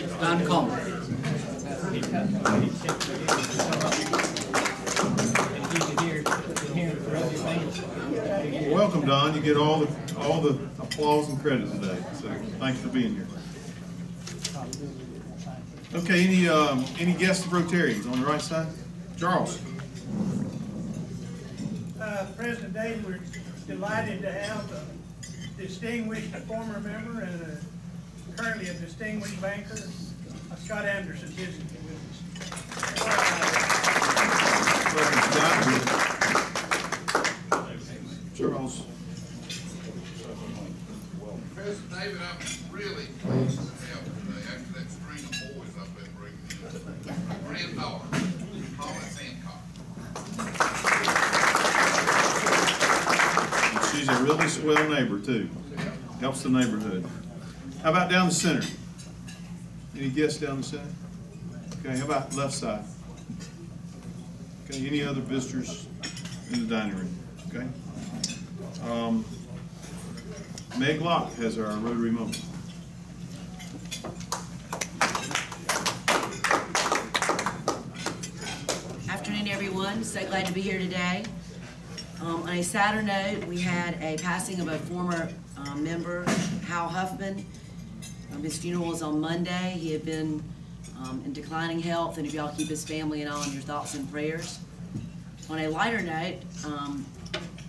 Don Coleman. Welcome, Don. You get all the applause and credit today. So thanks for being here. Okay, any guests of Rotarians on the right side? Charles. President Dave, we're delighted to have a distinguished former member and currently a distinguished banker, Scott Anderson, visiting with us. Charles. President David, I'm really pleased to have today, after that string of boys I've been bringing in, granddaughter, Paula Hancock. She's a really swell neighbor too. Helps the neighborhood. How about down the center? Any guests down the center? Okay, how about left side? Okay, any other visitors in the dining room? Okay. Meg Locke has our Rotary moment. Afternoon, everyone. So glad to be here today. On a sadder note, we had a passing of a former member, Hal Huffman. His funeral was on Monday. He had been in declining health, and if y'all keep his family and all in your thoughts and prayers. On a lighter note,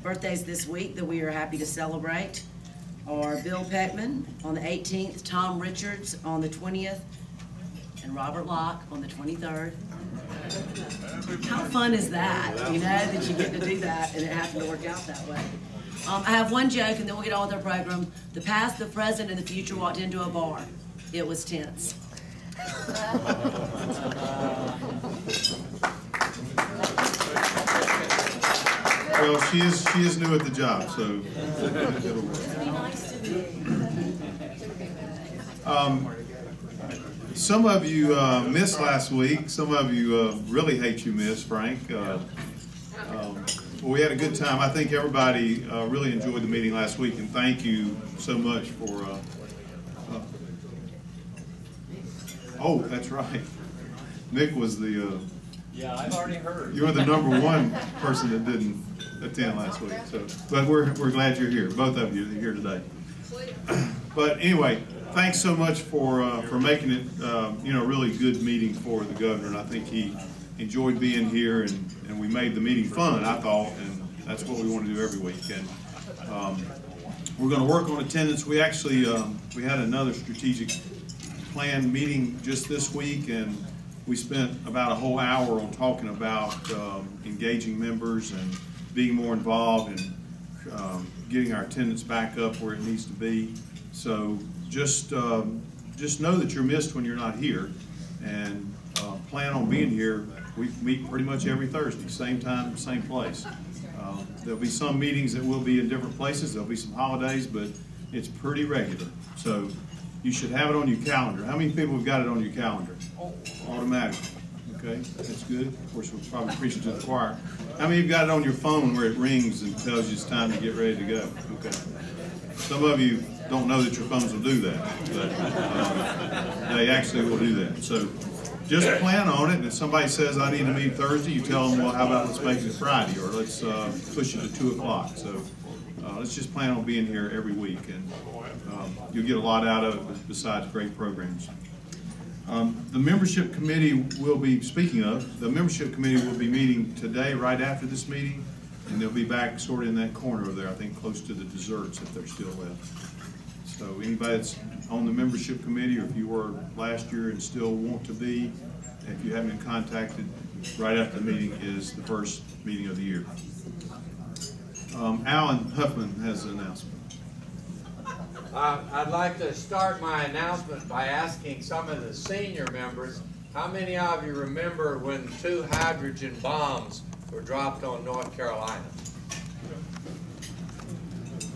birthdays this week that we are happy to celebrate are Bill Peckman on the 18th, Tom Richards on the 20th, and Robert Locke on the 23rd. How fun is that, you know, that you get to do that and it happened to work out that way. I have one joke and then we'll get on with our program. The past, the present, and the future walked into a bar. It was tense. Well, she is new at the job, so it'll work. Some of you missed last week. Some of you really hate you missed, Frank. Well, we had a good time. I think everybody really enjoyed the meeting last week, and thank you so much for. Oh, that's right. Nick was the. Yeah, I've already heard. You were the #1 person that didn't attend last week. So, but we're glad you're here. Both of you are here today. But anyway, thanks so much for making it you know, really good meeting for the governor. And I think he enjoyed being here, and we made the meeting fun, I thought, and that's what we want to do every week. And we're going to work on attendance. We actually we had another strategic plan meeting just this week, and we spent about a whole hour on talking about engaging members and being more involved and getting our attendance back up where it needs to be. So just know that you're missed when you're not here, and plan on being here. We meet pretty much every Thursday, same time, same place. There'll be some meetings that will be in different places. There'll be some holidays, but it's pretty regular. So you should have it on your calendar. How many people have got it on your calendar? Automatic. Okay, that's good. Of course, we'll probably preach it to the choir. How many of you got it on your phone where it rings and tells you it's time to get ready to go? Okay. Some of you don't know that your phones will do that, but they actually will do that. So just plan on it, and if somebody says I need to meet Thursday, you tell them, well, how about let's make it Friday, or let's push it to 2 o'clock. So let's just plan on being here every week, and you'll get a lot out of it besides great programs. The membership committee will be, speaking of, the membership committee will be meeting today right after this meeting, and they'll be back sort of in that corner over there, I think close to the desserts if they're still left. So anybody that's on the membership committee, or if you were last year and still want to be, if you haven't been contacted, right after the meeting is the first meeting of the year. Alan Huffman has an announcement. I'd like to start my announcement by asking some of the senior members, how many of you remember when 2 hydrogen bombs were dropped on North Carolina?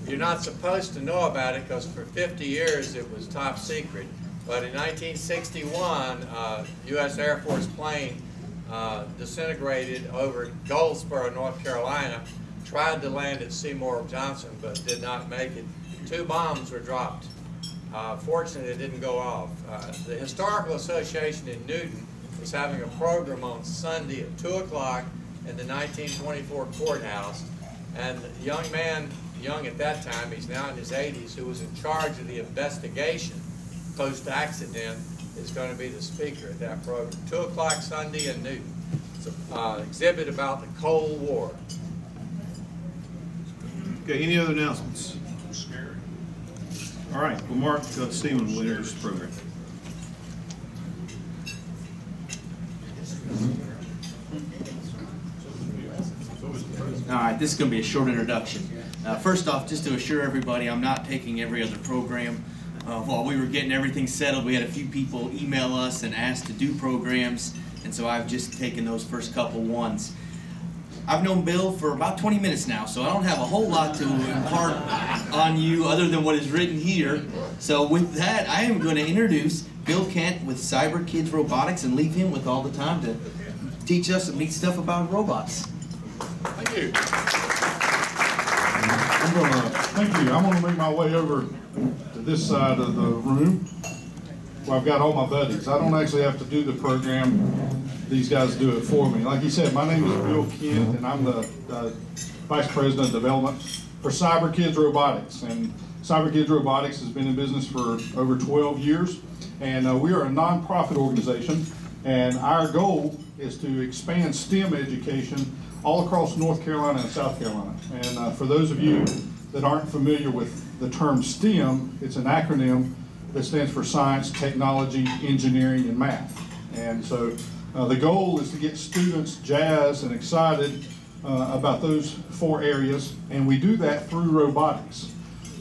You're not supposed to know about it because for 50 years it was top secret. But in 1961, U.S. Air Force plane disintegrated over Goldsboro, North Carolina, tried to land at Seymour Johnson but did not make it. 2 bombs were dropped Fortunately, it didn't go off. The Historical Association in Newton was having a program on Sunday at 2 o'clock in the 1924 courthouse, and the young man, young at that time, he's now in his 80s, who was in charge of the investigation post-accident, is going to be the speaker at that program. 2 o'clock Sunday in Newton. It's an exhibit about the Cold War. Okay, any other announcements? All right, well, Mark Stephen will introduce the program. All right, this is going to be a short introduction. First off, just to assure everybody, I'm not taking every other program. While we were getting everything settled, we had a few people email us and ask to do programs, and so I've just taken those first couple ones. I've known Bill for about 20 minutes now, so I don't have a whole lot to impart on you other than what is written here. So with that, I am going to introduce Bill Kent with Cyber Kids Robotics and leave him with all the time to teach us some neat stuff about robots. Thank you. I'm going to make my way over to this side of the room where I've got all my buddies. I don't actually have to do the program. These guys do it for me. Like he said, my name is Bill Kent, and I'm the Vice President of Development for Cyber Kids Robotics. And Cyber Kids Robotics has been in business for over 12 years. And we are a nonprofit organization, and our goal is to expand STEM education all across North Carolina and South Carolina. And for those of you that aren't familiar with the term STEM, it's an acronym that stands for science, technology, engineering, and math. And so the goal is to get students jazzed and excited about those 4 areas, and we do that through robotics.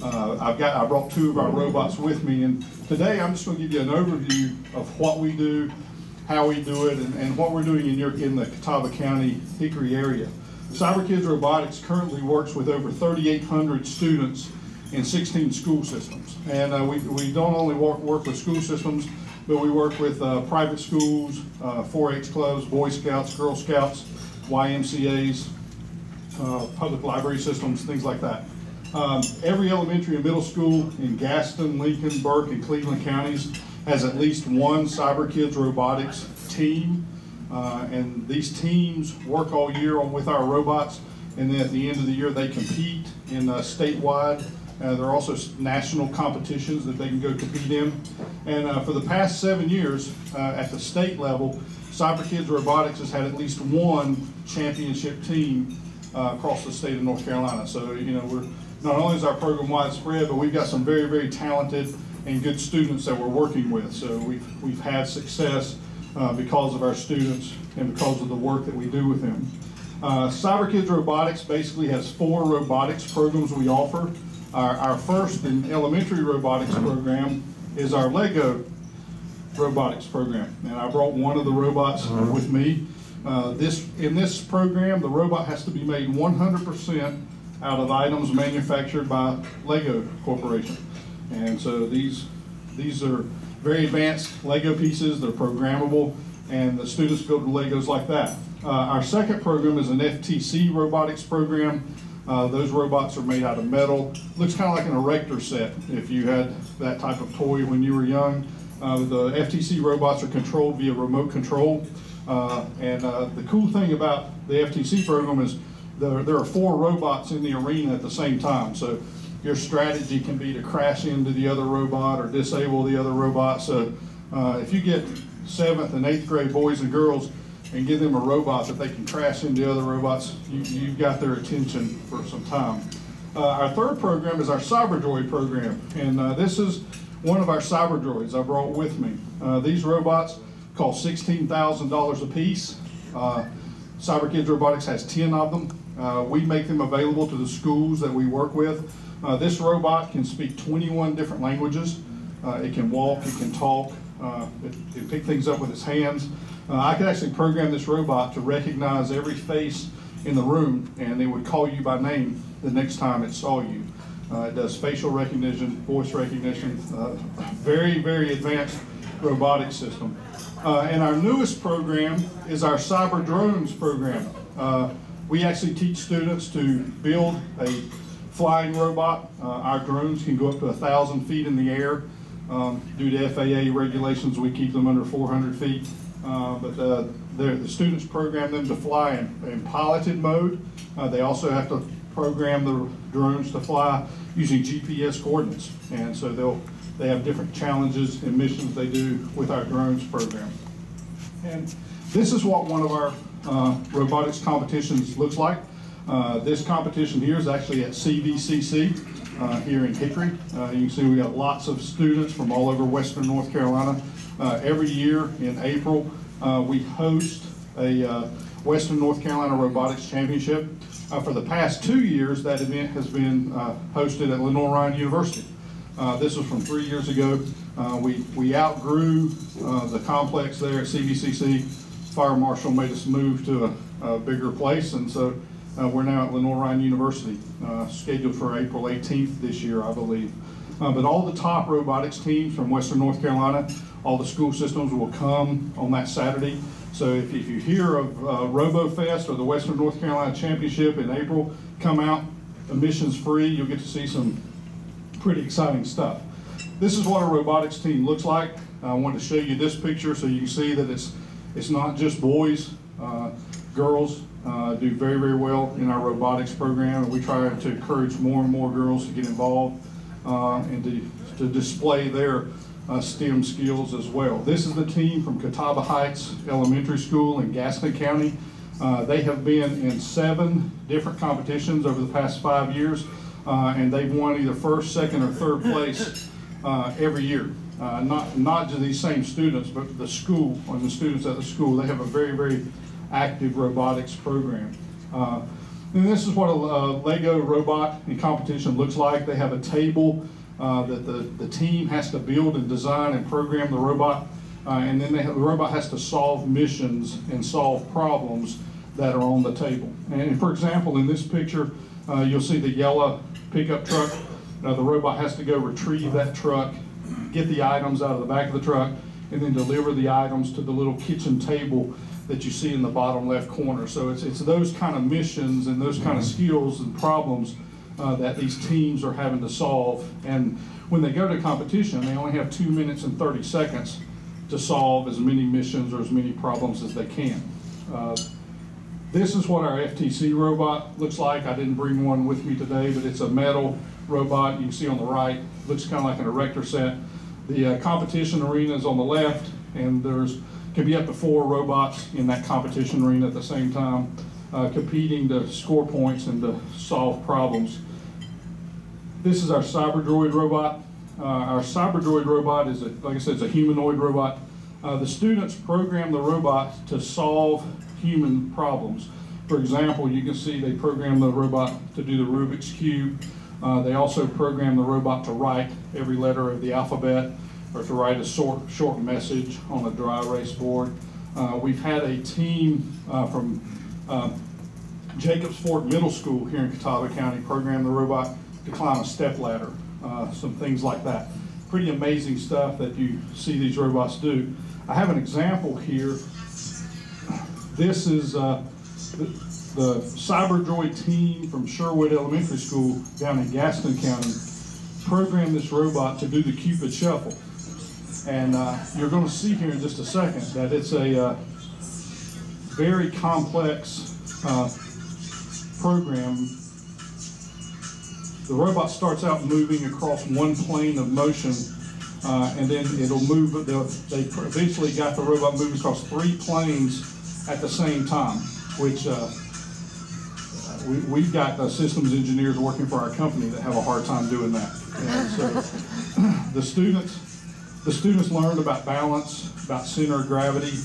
I brought 2 of our robots with me, and today I'm just going to give you an overview of what we do, how we do it, and what we're doing in the Catawba County, Hickory area. Cyber Kids Robotics currently works with over 3,800 students in 16 school systems. And we don't only work with school systems, but we work with private schools, 4-H clubs, Boy Scouts, Girl Scouts, YMCAs, public library systems, things like that. Every elementary and middle school in Gaston, Lincoln, Burke, and Cleveland counties has at least one Cyber Kids Robotics team. And these teams work all year with our robots, and then at the end of the year they compete in statewide. There are also national competitions that they can go compete in. And for the past 7 years at the state level, Cyber Kids Robotics has had at least one championship team across the state of North Carolina. So, you know, we're not only is our program widespread, but we've got some very, very talented and good students that we're working with. So we've had success because of our students and because of the work that we do with them. Cyber Kids Robotics basically has 4 robotics programs we offer. Our first and elementary robotics program is our Lego robotics program. And I brought one of the robots with me. In this program, the robot has to be made 100% out of items manufactured by Lego Corporation. And so these are very advanced Lego pieces. They're programmable, and the students build Legos like that. Our second program is an FTC robotics program. Those robots are made out of metal. Looks kind of like an erector set if you had that type of toy when you were young. The FTC robots are controlled via remote control. The cool thing about the FTC program is there are 4 robots in the arena at the same time. So your strategy can be to crash into the other robot or disable the other robot. So if you get 7th and 8th grade boys and girls and give them a robot that they can crash into other robots, you've got their attention for some time. Our third program is our Cyber Droid program, and this is one of our Cyber Droids I brought with me. These robots cost $16,000 a piece. Cyber Kids Robotics has 10 of them. We make them available to the schools that we work with. This robot can speak 21 different languages. It can walk, it can talk, it can pick things up with its hands. I could actually program this robot to recognize every face in the room, and it would call you by name the next time it saw you. It does facial recognition, voice recognition, very, very advanced robotic system. And our newest program is our Cyber Drones program. We actually teach students to build a flying robot. Our drones can go up to 1,000 feet in the air. Due to FAA regulations, we keep them under 400 feet. But the students program them to fly in piloted mode. They also have to program the drones to fly using GPS coordinates. And so they have different challenges and missions they do with our drones program. And this is what one of our robotics competitions looks like. This competition here is actually at CVCC here in Hickory. You can see we got lots of students from all over Western North Carolina. Every year in April, we host a Western North Carolina Robotics Championship. For the past 2 years, that event has been hosted at Lenoir-Rhyne University. This was from 3 years ago. We outgrew the complex there at CVCC. Fire Marshal made us move to a bigger place, and so we're now at Lenoir-Rhyne University, scheduled for April 18th this year, I believe. But all the top robotics teams from Western North Carolina, all the school systems will come on that Saturday. So if you hear of RoboFest or the Western North Carolina Championship in April, come out, admission's free. You'll get to see some pretty exciting stuff. This is what a robotics team looks like. I wanted to show you this picture so you can see that it's not just boys. Girls do very, very well in our robotics program, and we try to encourage more and more girls to get involved and to display their STEM skills as well. This is the team from Catawba Heights Elementary School in Gaston County. They have been in 7 different competitions over the past 5 years, and they've won either first, second, or third place every year. Not just these same students, but the school and the students at the school. They have a very, very active robotics program. And this is what a Lego robot in competition looks like. They have a table that the team has to build and design and program the robot, and then the robot has to solve missions and solve problems that are on the table. And for example, in this picture, you'll see the yellow pickup truck. The robot has to go retrieve that truck, get the items out of the back of the truck, and then deliver the items to the little kitchen table that you see in the bottom left corner. So it's those kind of missions and those kind of skills and problems that these teams are having to solve. And when they go to competition, they only have 2 minutes and 30 seconds to solve as many missions or as many problems as they can. This is what our FTC robot looks like. I didn't bring one with me today, but it's a metal robot. You can see on the right, looks kind of like an erector set. The competition arena is on the left, and can be up to 4 robots in that competition arena at the same time, competing to score points and to solve problems. This is our CyberDroid robot. Our CyberDroid robot is, like I said, it's a humanoid robot. The students program the robot to solve human problems. For example, you can see they program the robot to do the Rubik's Cube. They also program the robot to write every letter of the alphabet or to write a short message on a dry erase board. We've had a team from Jacobs Fort Middle School here in Catawba County program the robot to climb a step ladder, some things like that. Pretty amazing stuff that you see these robots do. I have an example here. This is the CyberDroid team from Sherwood Elementary School down in Gaston County programmed this robot to do the Cupid Shuffle. And you're going to see here in just a second that it's a very complex program. The robot starts out moving across one plane of motion, and then it'll move. They eventually got the robot moving across 3 planes at the same time, which we've got systems engineers working for our company that have a hard time doing that. And so the students learned about balance, about center of gravity.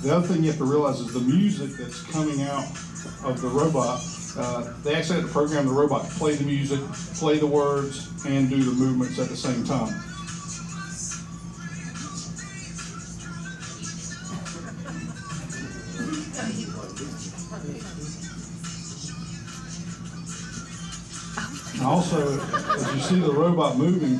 The other thing you have to realize is the music that's coming out of the robot. They actually had to program the robot to play the music, play the words, and do the movements at the same time. Also, as you see the robot moving,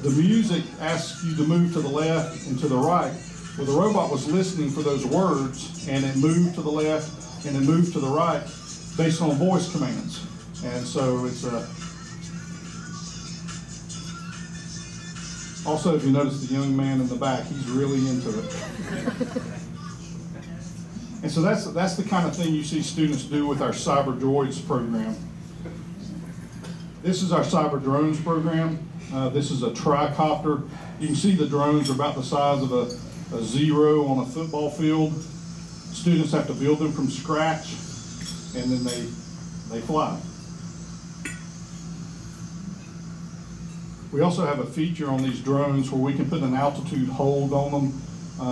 the music asks you to move to the left and to the right. Well, the robot was listening for those words, and it moved to the left and it moved to the right based on voice commands. And so it's also, if you notice the young man in the back, he's really into it. And so that's the kind of thing you see students do with our Cyber Droids program. This is our Cyber Drones program. This is a tricopter. You can see the drones are about the size of a zero on a football field. Students have to build them from scratch, and then they fly. We also have a feature on these drones where we can put an altitude hold on them,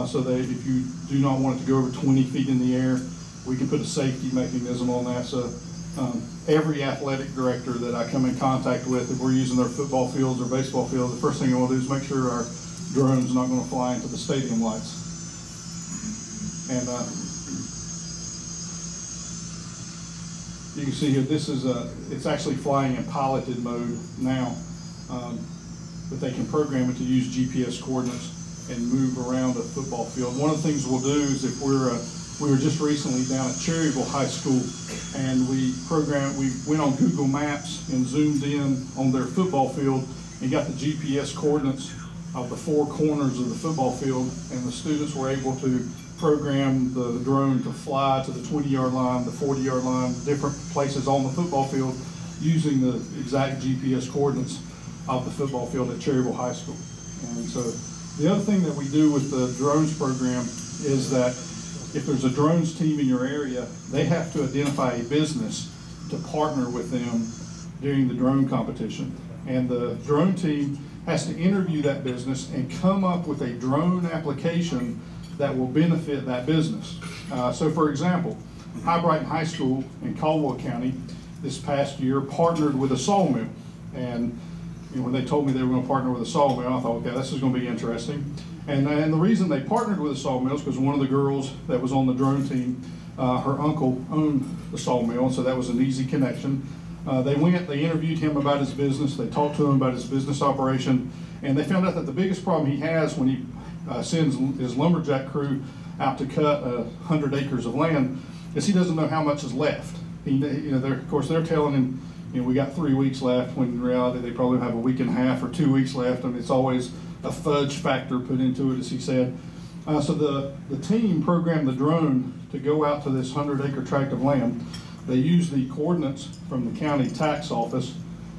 so that if you do not want it to go over 20 feet in the air, we can put a safety mechanism on that. So every athletic director that I come in contact with, if we're using their football fields or baseball fields, the first thing I want to do is make sure our drone's not going to fly into the stadium lights. And you can see here, this is it's actually flying in piloted mode now, but they can program it to use GPS coordinates and move around a football field. One of the things we'll do is if we were just recently down at Cherryville High School, and we went on Google Maps and zoomed in on their football field and got the GPS coordinates of the four corners of the football field, and the students were able to program the drone to fly to the 20-yard line, the 40-yard line, different places on the football field using the exact GPS coordinates of the football field at Cherryville High School. And so the other thing that we do with the drones program is that if there's a drones team in your area, they have to identify a business to partner with them during the drone competition. And the drone team has to interview that business and come up with a drone application that will benefit that business. So for example, High Brighton High School in Caldwell County this past year partnered with a sawmill. And when they told me they were going to partner with a sawmill, I thought, okay, this is going to be interesting. And the reason they partnered with a sawmill is because one of the girls that was on the drone team, her uncle owned the sawmill, so that was an easy connection. They interviewed him about his business, they talked to him about his business operation, and they found out that the biggest problem he has when he sends his lumberjack crew out to cut 100 acres of land is he doesn't know how much is left. Of course, they're telling him, we got 3 weeks left, when in reality they probably have a week and a half or 2 weeks left, and it's always a fudge factor put into it, as he said. So the team programmed the drone to go out to this 100-acre tract of land. They used the coordinates from the county tax office,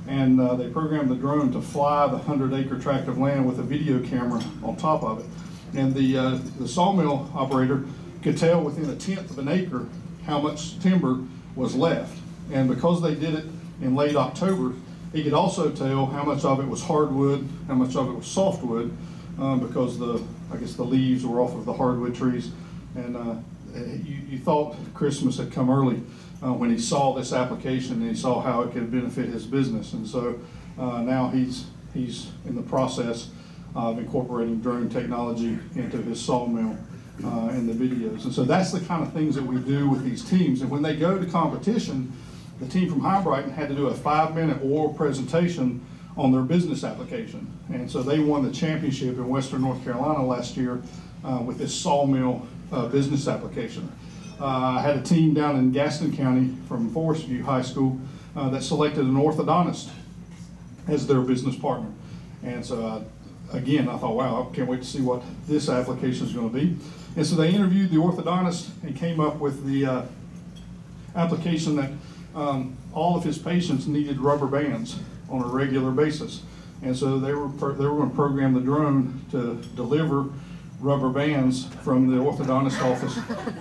and they programmed the drone to fly the 100-acre tract of land with a video camera on top of it. And the sawmill operator could tell within 1/10 of an acre how much timber was left. And because they did it in late October, he could also tell how much of it was hardwood, how much of it was softwood, because I guess the leaves were off of the hardwood trees. And you thought Christmas had come early when he saw this application and he saw how it could benefit his business. And so now he's in the process of incorporating drone technology into his sawmill in the videos. And so that's the kind of things that we do with these teams. And when they go to competition, the team from High Brighton had to do a 5-minute oral presentation on their business application. And so they won the championship in Western North Carolina last year with this sawmill business application. I had a team down in Gaston County from Forest View High School that selected an orthodontist as their business partner. And so again, I thought, wow, I can't wait to see what this application is going to be. And so they interviewed the orthodontist and came up with the application that all of his patients needed rubber bands on a regular basis. And so they were going to program the drone to deliver rubber bands from the orthodontist office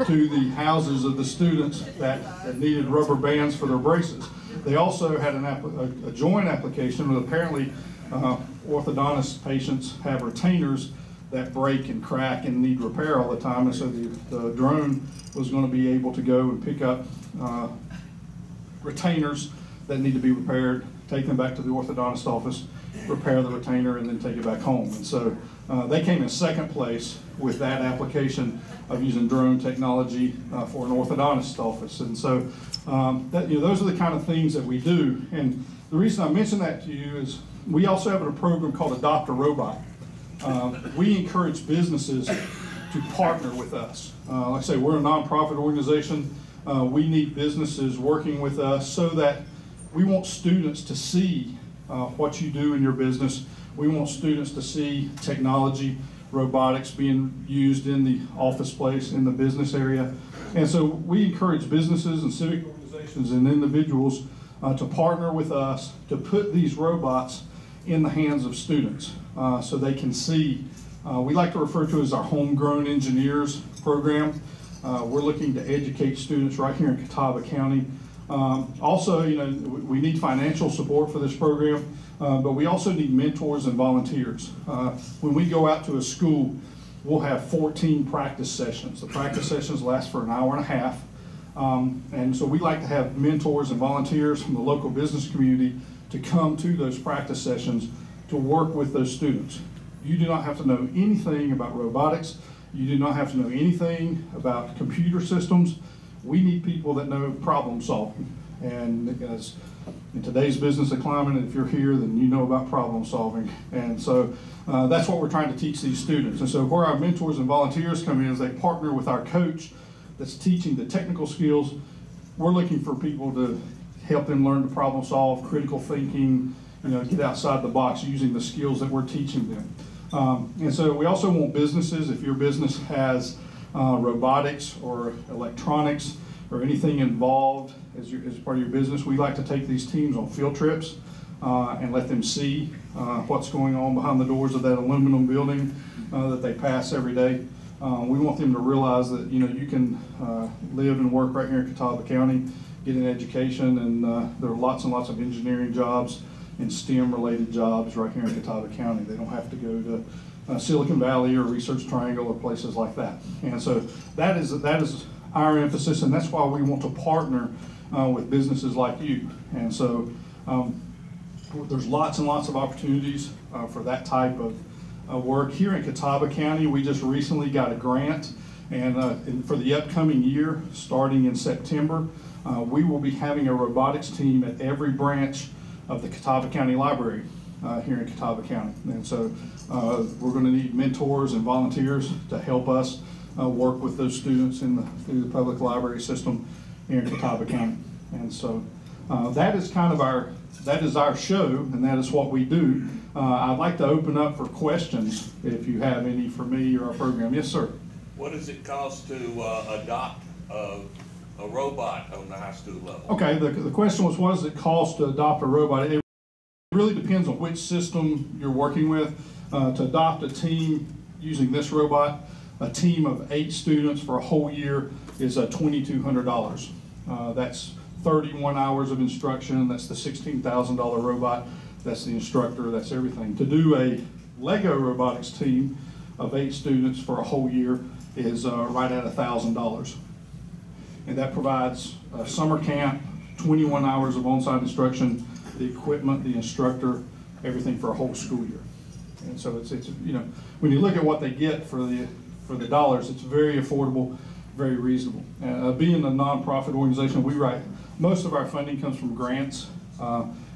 to the houses of the students that needed rubber bands for their braces. They also had a joint application where apparently orthodontist patients have retainers that break and crack and need repair all the time. And so the drone was going to be able to go and pick up retainers that need to be repaired, take them back to the orthodontist office, repair the retainer, and then take it back home. And so they came in second place with that application of using drone technology for an orthodontist office. And so those are the kind of things that we do. And the reason I mention that to you is we also have a program called Adopt a Robot. We encourage businesses to partner with us. Like I say, we're a nonprofit organization. We need businesses working with us so that we want students to see what you do in your business. We want students to see technology, robotics being used in the office place, in the business area. And so we encourage businesses and civic organizations and individuals to partner with us to put these robots in the hands of students so they can see. We like to refer to it as our homegrown engineers program. We're looking to educate students right here in Catawba County. Also, you know, we need financial support for this program, but we also need mentors and volunteers. When we go out to a school, we'll have 14 practice sessions. The practice sessions last for an hour and a half. And so we like to have mentors and volunteers from the local business community to come to those practice sessions to work with those students. You do not have to know anything about robotics. You do not have to know anything about computer systems. We need people that know problem solving. And as in today's business climate, if you're here, then you know about problem solving. And so that's what we're trying to teach these students. And so where our mentors and volunteers come in is they partner with our coach that's teaching the technical skills. We're looking for people to help them learn to problem solve, critical thinking, you know, get outside the box using the skills that we're teaching them. And so we also want businesses, if your business has robotics or electronics or anything involved as part of your business, we like to take these teams on field trips and let them see what's going on behind the doors of that aluminum building that they pass every day. We want them to realize that, you know, you can live and work right here in Catawba County, get an education, and there are lots and lots of engineering jobs and STEM-related jobs right here in Catawba County. They don't have to go to Silicon Valley or Research Triangle or places like that. And so that is our emphasis, and that's why we want to partner with businesses like you. And so there's lots and lots of opportunities for that type of work. Here in Catawba County, we just recently got a grant, and for the upcoming year, starting in September, we will be having a robotics team at every branch of the Catawba County Library here in Catawba County. And so we're going to need mentors and volunteers to help us work with those students through the public library system here in Catawba County. And so that is kind of our show, and that is what we do. I'd like to open up for questions if you have any for me or our program. Yes, sir. What does it cost to adopt a robot on the high school level? Okay, the question was, what does it cost to adopt a robot? It really depends on which system you're working with. To adopt a team using this robot, a team of 8 students for a whole year is $2,200. That's 31 hours of instruction. That's the $16,000 robot. That's the instructor. That's everything. To do a Lego robotics team of 8 students for a whole year is right at $1,000. And that provides a summer camp, 21 hours of on-site instruction, the equipment, the instructor, everything for a whole school year. And so it's you know, when you look at what they get for the dollars, it's very affordable, very reasonable. Being a nonprofit organization, most of our funding comes from grants.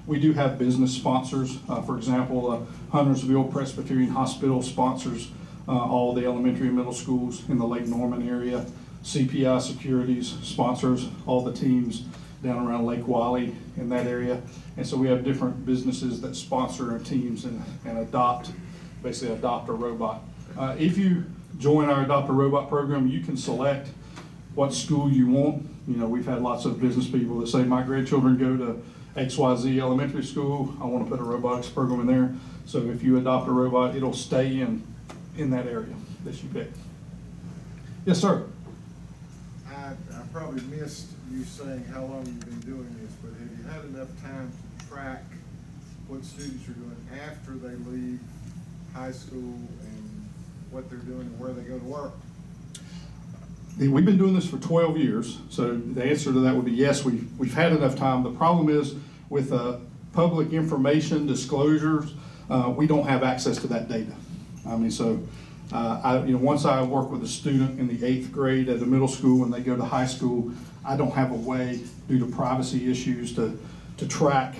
We do have business sponsors. For example, Huntersville Presbyterian Hospital sponsors all the elementary and middle schools in the Lake Norman area. CPI Securities sponsors all the teams down around Lake Wiley in that area. And so we have different businesses that sponsor our teams and basically adopt a robot. If you join our Adopt a Robot program, you can select what school you want. You know, we've had lots of business people that say, my grandchildren go to XYZ elementary school, I want to put a robotics program in there. So if you adopt a robot, it'll stay in that area that you pick. Yes, sir. I probably missed you saying how long you've been doing this, but have you had enough time to track what students are doing after they leave high school and what they're doing and where they go to work? We've been doing this for 12 years, so the answer to that would be yes, we've had enough time. The problem is with public information disclosures, we don't have access to that data. I mean, so once I work with a student in the 8th grade at a middle school and they go to high school, I don't have a way due to privacy issues to track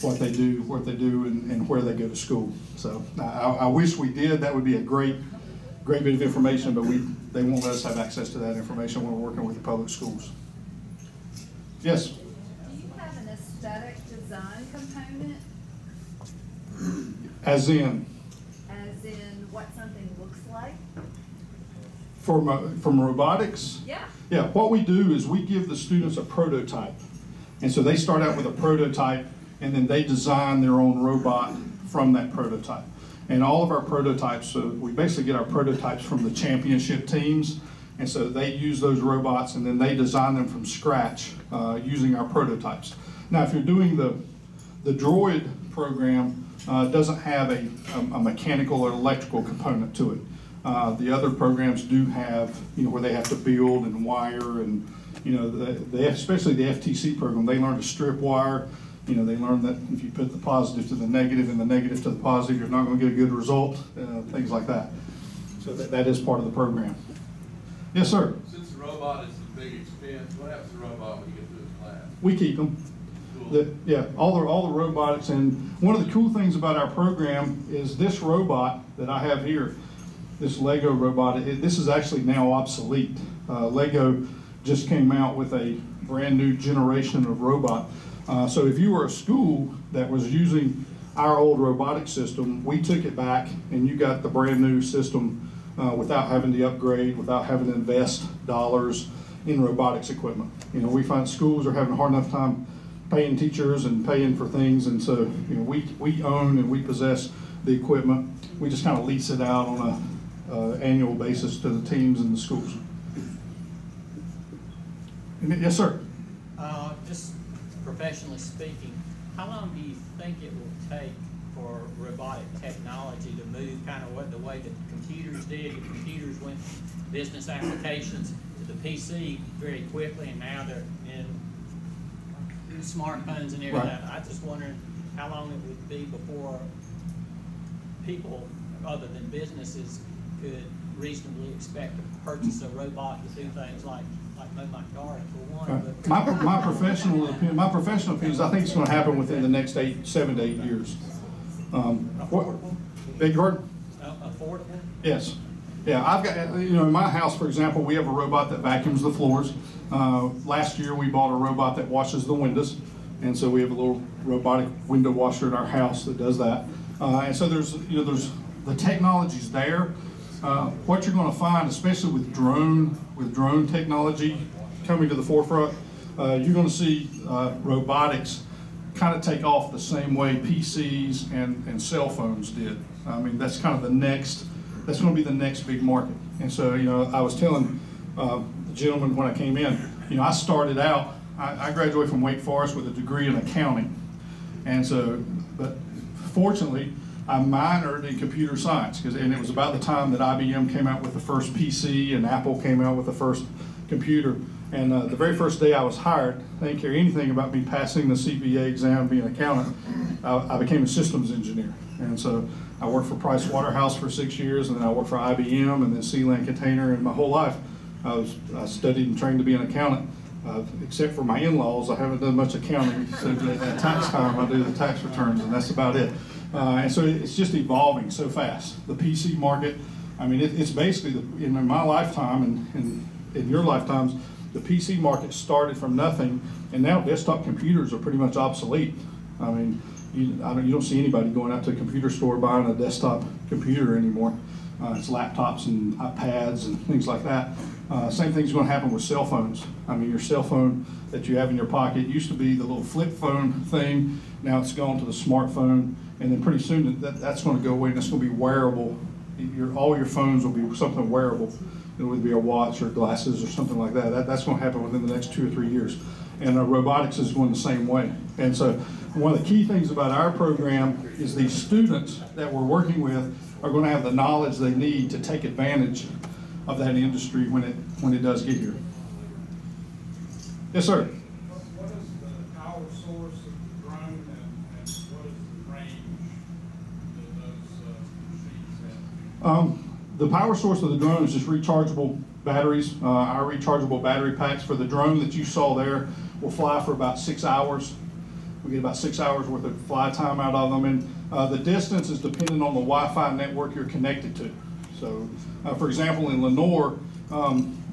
what they do, and where they go to school. So I wish we did. That would be a great bit of information, but they won't let us have access to that information when we're working with the public schools. Yes? Do you have an aesthetic component? As in What something looks like? from robotics? Yeah. Yeah, what we do is we give the students a prototype. And so they start out with a prototype, and then they design their own robot from that prototype. And all of our prototypes, so we basically get our prototypes from the championship teams, and so they use those robots and then they design them from scratch using our prototypes. Now, if you're doing the Droid program, doesn't have a mechanical or electrical component to it. The other programs do have, where they have to build and wire, and especially the FTC program, they learn to strip wire. They learn that if you put the positive to the negative and the negative to the positive, you're not going to get a good result, things like that. So that is part of the program. Yes, sir? Since the robot is a big expense, what happens to the robot when you get through the class? We keep them. Cool. All the robotics, and one of the cool things about our program is this robot that I have here, this Lego robot, this is actually now obsolete. Lego just came out with a brand new generation of robot. So if you were a school that was using our old robotic system, we took it back and you got the brand new system without having to upgrade, without having to invest dollars in robotics equipment. We find schools are having a hard enough time paying teachers and paying for things, and so we own and we possess the equipment. We just kind of lease it out on a annual basis to the teams and the schools. Yes, sir. Just professionally speaking, how long do you think it will take for robotic technology to move kind of the way that computers did? The computers went business applications to the PC very quickly, and now they're in smartphones and everything. Right. I just wondering how long it would be before people other than businesses could reasonably expect to purchase a robot to do things like mow my garden for one. But My professional opinion is I think it's going to happen within the next 7 to 8 years. Affordable? Beg your pardon? Affordable? Yes. Yeah, I've got, in my house, for example, we have a robot that vacuums the floors. Last year we bought a robot that washes the windows, and so we have a little robotic window washer at our house that does that. And so there's the technology's there. What you're going to find, especially with drone technology coming to the forefront, you're going to see robotics kind of take off the same way PCs and cell phones did. I mean, that's kind of that's going to be the next big market. And so, I was telling the gentleman when I came in, I started out, I graduated from Wake Forest with a degree in accounting. And so, but fortunately, I minored in computer science, and it was about the time that IBM came out with the first PC and Apple came out with the first computer. And the very first day I was hired, they didn't care anything about me passing the CPA exam, being an accountant. I became a systems engineer. And so I worked for Price Waterhouse for 6 years, and then I worked for IBM and then Sealand Container, and my whole life I studied and trained to be an accountant. Except for my in-laws, I haven't done much accounting. So at tax time, I do the tax returns, and that's about it. And so it's just evolving so fast. The PC market, I mean, it's basically, in my lifetime and in your lifetimes, the PC market started from nothing, and now desktop computers are pretty much obsolete. I mean, you don't see anybody going out to a computer store buying a desktop computer anymore. It's laptops and iPads and things like that. Same thing's going to happen with cell phones. I mean, your cell phone that you have in your pocket used to be the little flip phone thing. Now it's gone to the smartphone, and then pretty soon that's going to go away, and it's going to be wearable. All your phones will be something wearable. It would be a watch or glasses or something like that. That's going to happen within the next 2 or 3 years. And robotics is going the same way. And so one of the key things about our program is these students that we're working with are going to have the knowledge they need to take advantage of that industry when it does get here. Yes, sir. What is the power source of the drone, and what is the range that those machines have? The power source of the drone is just rechargeable batteries. Our rechargeable battery packs for the drone that you saw there will fly for about 6 hours. We get about 6 hours worth of fly time out of them, and the distance is dependent on the Wi-Fi network you're connected to. So, for example, in Lenore,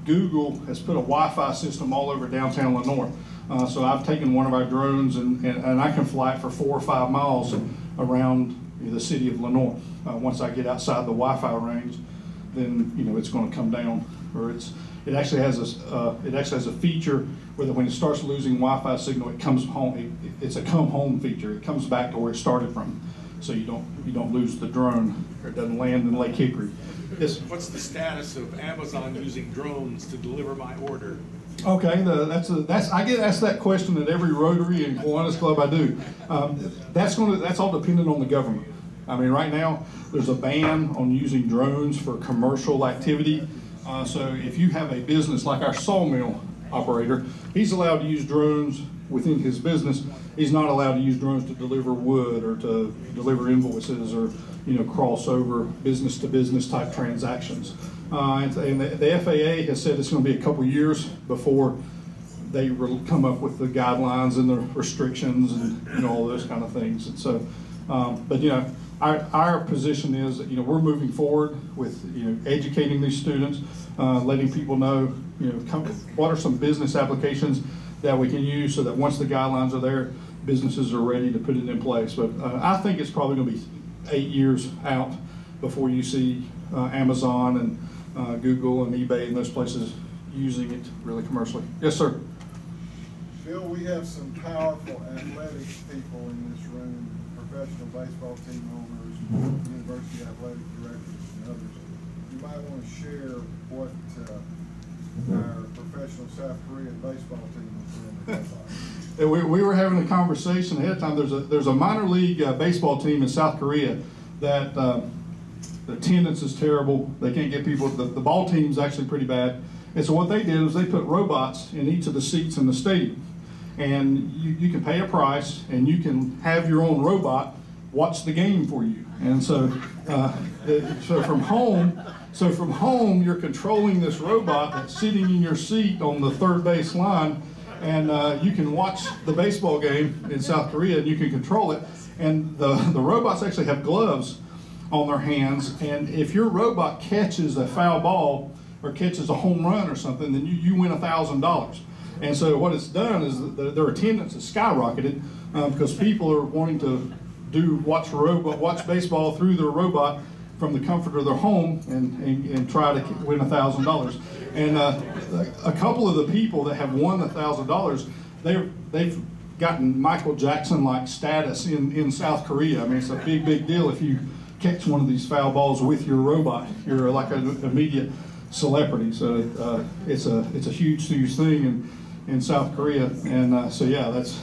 Google has put a Wi-Fi system all over downtown Lenore. So I've taken one of our drones and I can fly it for 4 or 5 miles around the city of Lenoir. Once I get outside the Wi-Fi range, then it's going to come down, or it actually has a feature where when it starts losing Wi-Fi signal, it comes home. It's a come home feature. It comes back to where it started from, so you don't lose the drone, or it doesn't land in Lake Hickory. What's the status of Amazon using drones to deliver my order? Okay, I get asked that question at every Rotary and Kiwanis club I do. That's all dependent on the government. I mean, right now there's a ban on using drones for commercial activity. So if you have a business like our sawmill operator, he's allowed to use drones within his business. He's not allowed to use drones to deliver wood or to deliver invoices or cross over business to business type transactions. And the FAA has said it's going to be a couple years before they come up with the guidelines and the restrictions and all those kind of things. And so, but our position is that we're moving forward with educating these students, letting people know what are some business applications that we can use, so that once the guidelines are there, businesses are ready to put it in place. But I think it's probably going to be 8 years out before you see Amazon and Google and eBay and those places using it really commercially. Yes, sir. Bill, we have some powerful athletics people in this room, professional baseball team owners, university athletic directors, and others. You might want to share what our professional South Korean baseball team is doing. We were having a conversation ahead of time. There's a minor league baseball team in South Korea that the attendance is terrible. They can't get people. The ball team's actually pretty bad. And so what they did was they put robots in each of the seats in the stadium. And you can pay a price and you can have your own robot watch the game for you. And so from home, you're controlling this robot that's sitting in your seat on the third base line, and you can watch the baseball game in South Korea and you can control it. And the robots actually have gloves on their hands, and if your robot catches a foul ball or catches a home run or something, then you win $1,000. And so what it's done is their attendance has skyrocketed because people are wanting to watch baseball through their robot from the comfort of their home and try to win $1,000. And a couple of the people that have won $1,000, they've gotten Michael Jackson-like status in South Korea. I mean, it's a big deal if you catch one of these foul balls with your robot. You're like an immediate celebrity. So it's a huge thing in South Korea. And so yeah, that's.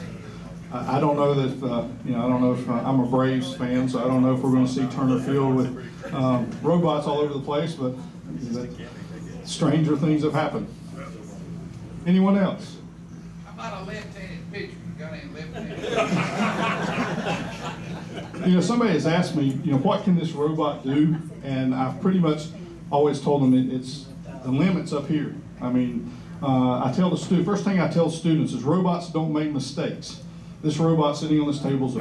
I don't know that I don't know if I'm a Braves fan, so I don't know if we're going to see Turner Field with robots all over the place. But stranger things have happened. Anyone else? How about a left-handed pitcher? You got any left-handed? Somebody has asked me, what can this robot do? And I've pretty much always told them it's the limit's up here. I mean, I tell the first thing I tell students is robots don't make mistakes. This robot sitting on this table is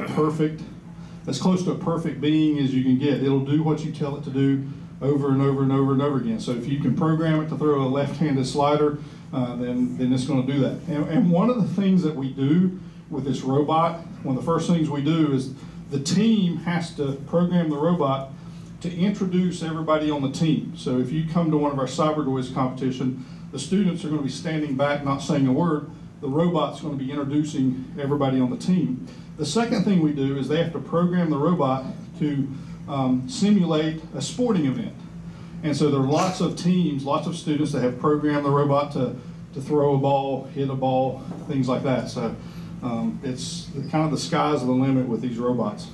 as close to a perfect being as you can get. It'll do what you tell it to do over and over and over and over again. So if you can program it to throw a left-handed slider, then it's going to do that. And one of the things that we do with this robot, one of the first things we do is the team has to program the robot to introduce everybody on the team. So if you come to one of our CyberDoors competition, the students are going to be standing back, not saying a word. The robot's going to be introducing everybody on the team. The second thing we do is they have to program the robot to simulate a sporting event. And so there are lots of teams, lots of students that have programmed the robot to throw a ball, hit a ball, things like that. So it's kind of the sky's the limit with these robots.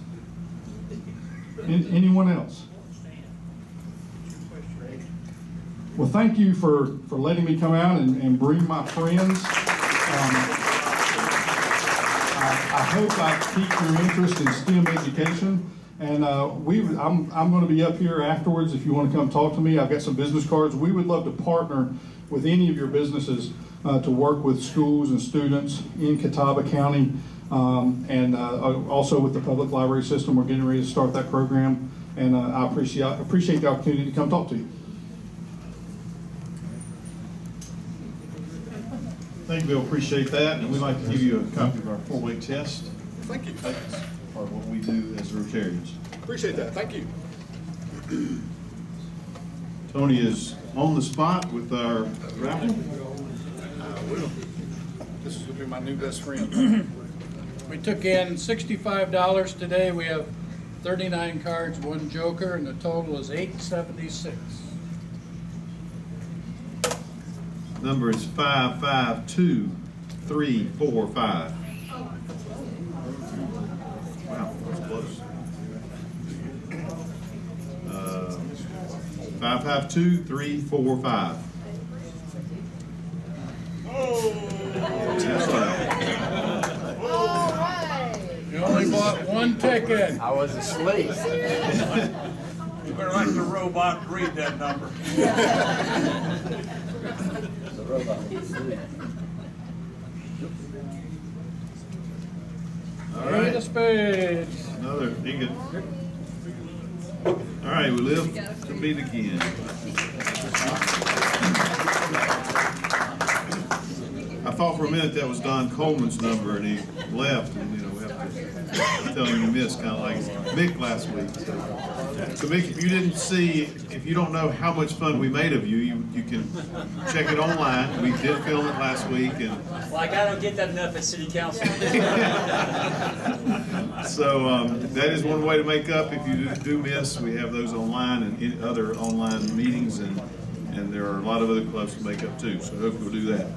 Anyone else? Well, thank you for letting me come out and bring my friends. I hope I piqued your interest in STEM education. And I'm going to be up here afterwards if you want to come talk to me. I've got some business cards. We would love to partner with any of your businesses to work with schools and students in Catawba County, and also with the public library system. We're getting ready to start that program, and I appreciate the opportunity to come talk to you. Thank you, Bill. Appreciate that. And we'd like to give you a copy of our 4-week test. Thank you. That's part of what we do as Rotarians. Appreciate that. Thank you. Tony is on the spot with our raffle. This is gonna be my new best friend. We took in $65 today. We have 39 cards, 1 joker, and the total is $876. Number is 552345. Wow, that's close. 552345. You only bought 1 ticket. I was asleep. You better let the robot read that number. All right. Eight of spades. Another ticket. All right, we live to meet again. I thought for a minute that was Don Coleman's number, and he left, and we have to tell him he missed, kind of like Mick last week. So Mick, if you didn't see, if you don't know how much fun we made of you, you can check it online. We did film it last week, and Like I don't get that enough at city council. so that is one way to make up if you do miss. We have those online and in other online meetings, and there are a lot of other clubs to make up too. So hopefully we'll do that.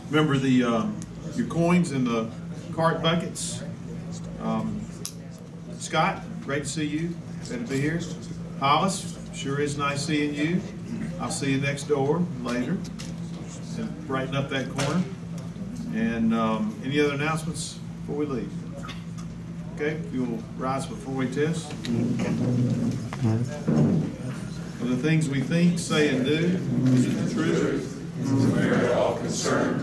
Remember the your coins in the cart buckets. Scott, great to see you. Glad to be here. Hollis, sure is nice seeing you. I'll see you next door later. And brighten up that corner. And any other announcements before we leave? Okay, if you'll rise before we test. Of the things we think, say, and do, is it the truth? We're all concerned